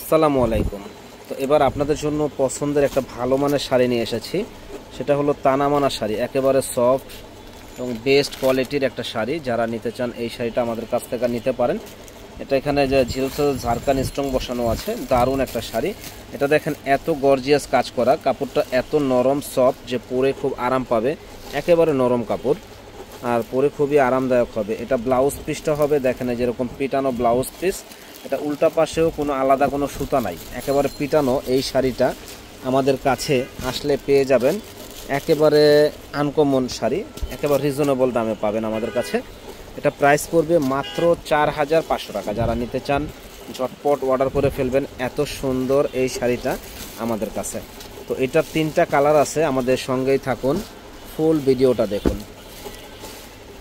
আসসালামু আলাইকুম। তো এবার আপনাদের জন্য পছন্দের একটা ভালো মানের শাড়ি নিয়ে এসেছি। সেটা হলো তানামানা শাড়ি, একেবারে সফট এবং বেস্ট কোয়ালিটির একটা শাড়ি। যারা নিতে চান এই শাড়িটা আমাদের কাছ থেকে নিতে পারেন। এটা এখানে যে ঝিলসে ঝাড়খান স্ট্রং বসানো আছে, দারুণ একটা শাড়ি। এটা দেখেন এত গর্জিয়াস কাজ করা, কাপড়টা এত নরম সফট যে পরে খুব আরাম পাবে। একেবারে নরম কাপড় আর পরে খুবই আরামদায়ক হবে। এটা ব্লাউজ পিসটা হবে দেখেন যেরকম পিটানো ব্লাউজ পিস। এটা উল্টা পাশেও কোনো আলাদা কোনো সুতা নাই, একেবারে পিটানো। এই শাড়িটা আমাদের কাছে আসলে পেয়ে যাবেন একেবারে আনকমন শাড়ি, একেবারে রিজনেবল দামে পাবেন আমাদের কাছে। এটা প্রাইস পড়বে মাত্র 4500 টাকা। যারা নিতে চান ঝটপট অর্ডার করে ফেলবেন। এত সুন্দর এই শাড়িটা আমাদের কাছে। তো এটার 3টা কালার আছে, আমাদের সঙ্গেই থাকুন, ফুল ভিডিওটা দেখুন।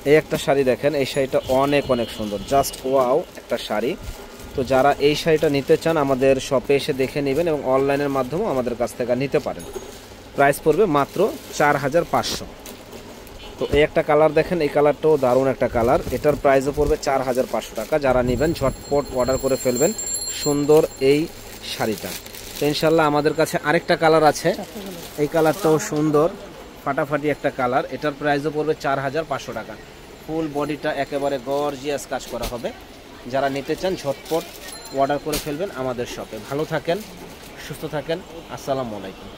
এই একটা শাড়ি দেখেন, এই শাড়িটা অনেক অনেক সুন্দর, জাস্ট ওয়াও একটা শাড়ি। তো যারা এই শাড়িটা নিতে চান আমাদের শপে এসে দেখে নেবেন এবং অনলাইনের মাধ্যমেও আমাদের কাছ থেকে নিতে পারেন। প্রাইস পড়বে মাত্র 4500। তো এই একটা কালার দেখেন, এই কালারটাও দারুণ একটা কালার। এটার প্রাইসও পড়বে 4500 টাকা। যারা নেবেন ঝটপট অর্ডার করে ফেলবেন সুন্দর এই শাড়িটা। তো ইনশাল্লাহ আমাদের কাছে আরেকটা কালার আছে, এই কালারটাও সুন্দর ফাটাফাটি একটা কালার। এটার প্রাইসও পড়বে 4500 টাকা। ফুল বডিটা একেবারে গর্জিয়াস কাজ করা হবে। যারা নিতে চান ঝটপট অর্ডার করে ফেলবেন আমাদের শপে। ভালো থাকেন, সুস্থ থাকেন, আসসালামু আলাইকুম।